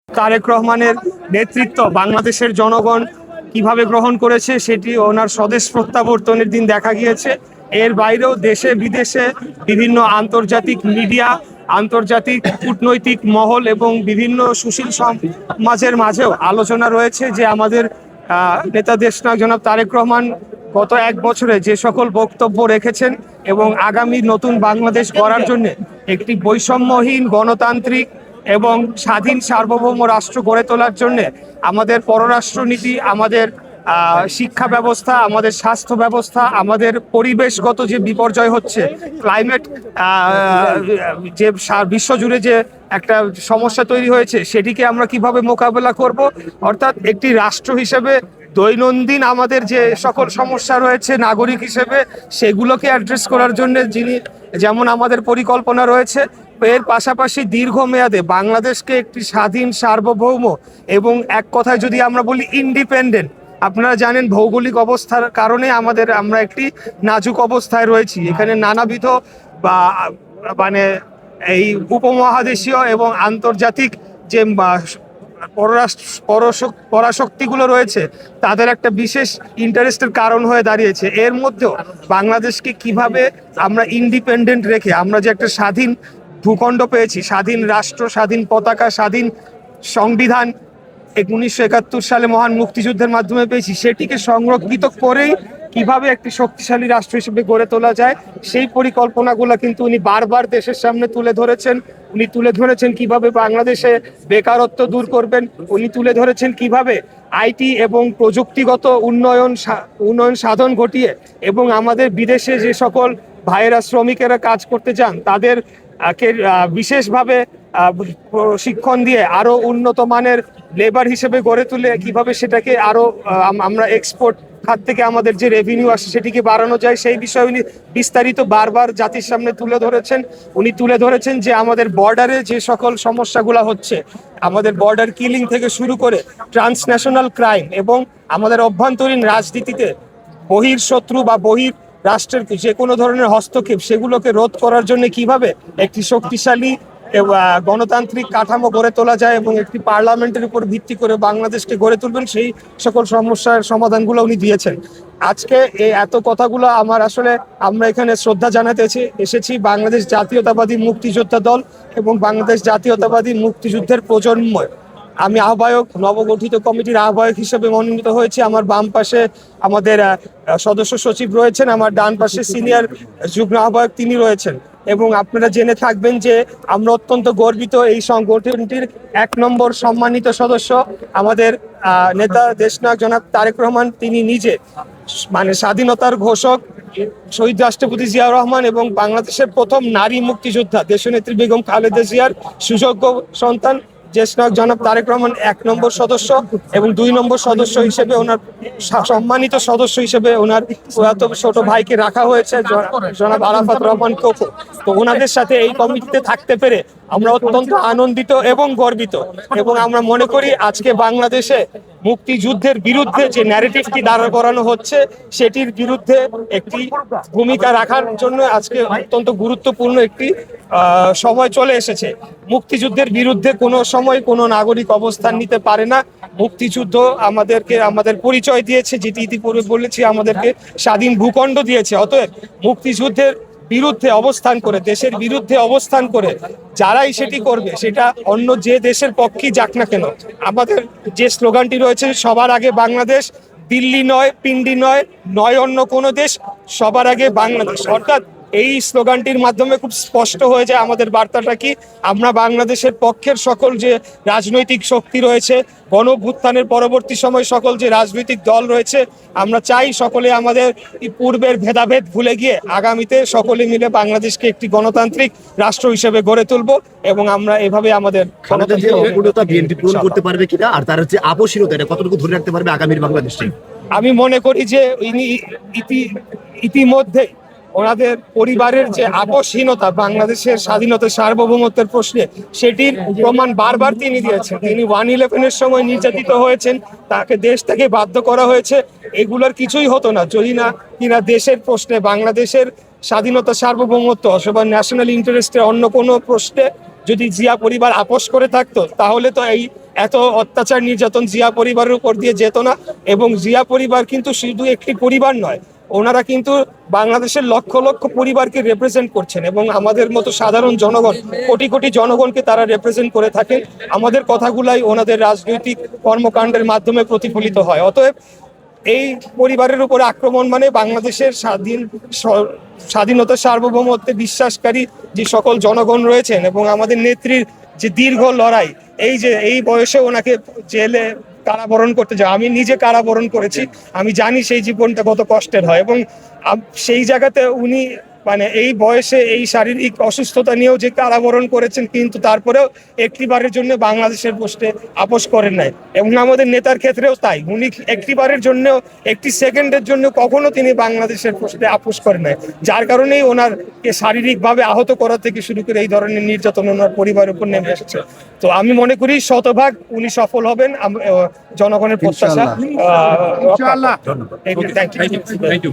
তারেক রহমানের নেতৃত্ব বাংলাদেশের জনগণ কিভাবে গ্রহণ করেছে সেটি ওনার স্বদেশ প্রত্যাবর্তনের দিন দেখা গিয়েছে। এর বাইরেও দেশে বিদেশে বিভিন্ন আন্তর্জাতিক মিডিয়া, আন্তর্জাতিক কূটনৈতিক মহল এবং বিভিন্ন সুশীল সমাজের মাঝেও আলোচনা রয়েছে যে আমাদের নেতা দেশনায়ক জনাব তারেক রহমান গত এক বছরে যে সকল বক্তব্য রেখেছেন এবং আগামী নতুন বাংলাদেশ গড়ার জন্য একটি বৈষম্যহীন গণতান্ত্রিক এবং স্বাধীন সার্বভৌম রাষ্ট্র গড়ে তোলার জন্য আমাদের পররাষ্ট্রনীতি, আমাদের শিক্ষা ব্যবস্থা, আমাদের স্বাস্থ্য ব্যবস্থা, আমাদের পরিবেশগত যে বিপর্যয় হচ্ছে, ক্লাইমেট যে বিশ্বজুড়ে যে একটা সমস্যা তৈরি হয়েছে, সেটিকে আমরা কিভাবে মোকাবেলা করব, অর্থাৎ একটি রাষ্ট্র হিসেবে দৈনন্দিন আমাদের যে সকল সমস্যা রয়েছে নাগরিক হিসেবে সেগুলোকে অ্যাড্রেস করার জন্য যেমন আমাদের পরিকল্পনা রয়েছে, এর পাশাপাশি দীর্ঘমেয়াদে বাংলাদেশকে একটি স্বাধীন সার্বভৌম এবং এক কথায় যদি আমরা বলি ইন্ডিপেন্ডেন্ট, আপনারা জানেন ভৌগোলিক অবস্থার কারণে আমরা একটি নাজুক অবস্থায় রয়েছি। এখানে নানাবিধ বা মানে এই উপমহাদেশীয় এবং আন্তর্জাতিক যে পরাশক্তিগুলো রয়েছে তাদের একটা বিশেষ ইন্টারেস্টের কারণ হয়ে দাঁড়িয়েছে। এর মধ্যেও বাংলাদেশকে কিভাবে আমরা ইন্ডিপেন্ডেন্ট রেখে আমরা যে একটা স্বাধীন ভূখণ্ড পেয়েছি, স্বাধীন রাষ্ট্র, স্বাধীন পতাকা, স্বাধীন সংবিধান 1971 সালে মহান মুক্তিযুদ্ধের মাধ্যমে পেয়েছি, সেটিকে সংরক্ষিত করেই কিভাবে একটি শক্তিশালী রাষ্ট্র হিসেবে গড়ে তোলা যায় সেই পরিকল্পনাগুলো কিন্তু উনি বারবার দেশের সামনে তুলে ধরেছেন। উনি তুলে ধরেছেন কিভাবে বাংলাদেশে বেকারত্ব দূর করবেন, উনি তুলে ধরেছেন কিভাবে আইটি এবং প্রযুক্তিগত উন্নয়ন সাধন ঘটিয়ে এবং আমাদের বিদেশে যে সকল ভাইয়েরা শ্রমিকেরা কাজ করতে চান তাদের বিশেষভাবে প্রশিক্ষণ দিয়ে আরো উন্নত মানের লেবার হিসেবে গড়ে তুলে কিভাবে সেটাকে আরো আমরা এক্সপোর্ট খাত থেকে আমাদের যে রেভিনিউ আসে সেটিকে বাড়ানো যায়, সেই বিষয়ে উনি বিস্তারিত বারবার জাতির সামনে তুলে ধরেছেন। উনি তুলে ধরেছেন যে আমাদের বর্ডারে যে সকল সমস্যাগুলো হচ্ছে, আমাদের বর্ডার কিলিং থেকে শুরু করে ট্রান্সন্যাশনাল ক্রাইম এবং আমাদের অভ্যন্তরীণ রাজনীতিতে বহির শত্রু বা বহির রাষ্ট্রের যে কোনো ধরনের হস্তক্ষেপ সেগুলোকে রোধ করার জন্য কিভাবে একটি শক্তিশালী গণতান্ত্রিক কাঠামো গড়ে তোলা যায় এবং একটি পার্লামেন্টের উপর ভিত্তি করে বাংলাদেশকে গড়ে তুলবেন, সেই সকল সমস্যার সমাধানগুলো উনি দিয়েছেন। আজকে এই এত কথাগুলো আমরা এখানে শ্রদ্ধা জানাতে এসেছি বাংলাদেশ জাতীয়তাবাদী মুক্তিযোদ্ধা দল এবং বাংলাদেশ জাতীয়তাবাদী মুক্তিযুদ্ধের প্রজন্ম। আমি আহ্বায়ক, নবগঠিত কমিটির আহ্বায়ক হিসেবে মনোনীত হয়েছি। আমার বাম পাশে আমাদের সদস্য সচিব রয়েছেন, আমার ডান পাশে সিনিয়র যুগ্ম আহ্বায়ক তিনি রয়েছেন। এবং আপনারা জেনে থাকবেন যে আমরা অত্যন্ত গর্বিত এই সংগঠনটির 1 নম্বর সম্মানিত সদস্য আমাদের নেতা দেশনায়ক জনাব তারেক রহমান, তিনি নিজে স্বাধীনতার ঘোষক শহীদ রাষ্ট্রপতি জিয়াউর রহমান এবং বাংলাদেশের প্রথম নারী মুক্তিযোদ্ধা দেশনেত্রী বেগম খালেদা জিয়ার সুযোগ্য সন্তান দেশনায়ক জনাব তারেক রহমান 1 নম্বর সদস্য এবং 2 নম্বর সদস্য হিসেবে ওনার সম্মানিত সদস্য হিসেবে ওনার ছোট ভাইকে রাখা হয়েছে জনাব আরাফাত রহমান কোকো। তো ওনাদের সাথে এই কমিটিতে থাকতে পেরে আমরা অত্যন্ত আনন্দিত এবং গর্বিত এবং আমরা মনে করি আজকে বাংলাদেশে মুক্তিযুদ্ধের বিরুদ্ধে যে ন্যারেটিভটি দাঁড় করানো হচ্ছে সেটির বিরুদ্ধে একটি ভূমিকা রাখার জন্য আজকে অত্যন্ত গুরুত্বপূর্ণ একটি সময় চলে এসেছে। মুক্তিযুদ্ধের বিরুদ্ধে কোনো সময় কোনো নাগরিক অবস্থান নিতে পারে না। মুক্তিযুদ্ধ আমাদের পরিচয় দিয়েছে, যেটি ইতিপূর্বে বলেছি, আমাদেরকে স্বাধীন ভূখণ্ড দিয়েছে। অতএব মুক্তিযুদ্ধের বিরুদ্ধে অবস্থান করে, দেশের বিরুদ্ধে অবস্থান করে যারাই সেটি করবে, সেটা অন্য যে দেশের পক্ষেই যাক না কেন, আমাদের যে স্লোগানটি রয়েছে সবার আগে বাংলাদেশ, দিল্লি নয়, পিন্ডি নয়, নয় অন্য কোনো দেশ, সবার আগে বাংলাদেশ, অর্থাৎ এই স্লোগানটির মাধ্যমে খুব স্পষ্ট হয়ে যায় আমাদের বার্তাটা কি। আমরা বাংলাদেশের পক্ষের সকল যে রাজনৈতিক শক্তি রয়েছে, গণঅভ্যুত্থানের পরবর্তী সময় সকল যে রাজনৈতিক দল রয়েছে, আমরা চাই সকলে আমাদের পূর্বের ভেদাভেদ ভুলে গিয়ে আগামীতে সকলে মিলে বাংলাদেশকে একটি গণতান্ত্রিক রাষ্ট্র হিসেবে গড়ে তুলব এবং আমরা এভাবে আমাদের বিএনপি পূরণ করতে পারবে কিনা আর তার যে আপসীনতা এটা কতটুকু ধরে রাখতে পারবে আগামীর বাংলাদেশে। আমি মনে করি যে ইতিমধ্যে ওনাদের পরিবারের যে আপসহীনতা বাংলাদেশের স্বাধীনতা সার্বভৌমত্বের প্রশ্নে, সেটির প্রমাণ বারবার তিনি দিয়েছেন। তিনি 1/11-এর সময় নির্যাতিত হয়েছেন, তাকে দেশ থেকে বাধ্য করা হয়েছে। এগুলোর কিছুই হতো না যদি না কিনা দেশের প্রশ্নে, বাংলাদেশের স্বাধীনতা সার্বভৌমত্ব অথবা ন্যাশনাল ইন্টারেস্টের অন্য কোনো প্রশ্নে যদি জিয়া পরিবার আপোষ করে থাকতো, তাহলে তো এই এত অত্যাচার নির্যাতন জিয়া পরিবারের উপর দিয়ে যেত না। এবং জিয়া পরিবার কিন্তু শুধু একটি পরিবার নয়, ওনারা কিন্তু বাংলাদেশের লক্ষ লক্ষ পরিবারকে রিপ্রেজেন্ট করছেন এবং আমাদের মতো সাধারণ জনগণ, কোটি কোটি জনগণকে তারা রিপ্রেজেন্ট করে থাকেন। আমাদের কথাগুলাই ওনাদের রাজনৈতিক কর্মকাণ্ডের মাধ্যমে প্রতিফলিত হয়। অতএব এই পরিবারের উপরে আক্রমণ মানে বাংলাদেশের স্বাধীনতা সার্বভৌমত্বে বিশ্বাসকারী যে সকল জনগণ রয়েছেন এবং আমাদের নেত্রীর যে দীর্ঘ লড়াই, এই যে এই বয়সে ওনাকে জেলে কারাবরণ করতে যায়, আমি নিজে কারাবরণ করেছি, আমি জানি সেই জীবনটা কত কষ্টের হয়। এবং সেই জায়গাতে উনি মানে এই বয়সে এই শারীরিক অসুস্থতা নিয়েও যে কারাবরণ করেছেন, কিন্তু তারপরেও একটিবারের জন্য বাংলাদেশের পোস্টে আপোষ করেন নাই। এবং আমাদের নেতার ক্ষেত্রেও তাই, উনি একটিবারের জন্য, একটি সেকেন্ডের জন্য কখনো তিনি বাংলাদেশের পোস্টে আপোষ করেন নাই, যার কারণেই ওনারকে শারীরিকভাবে আহত করা থেকে শুরু করে এই ধরনের নির্যাতন ওনার পরিবারের উপর নেমে এসেছে। তো আমি মনে করি শতভাগ উনি সফল হবেন, জনগণের প্রত্যাশা। ইনশাআল্লাহ। Thank you.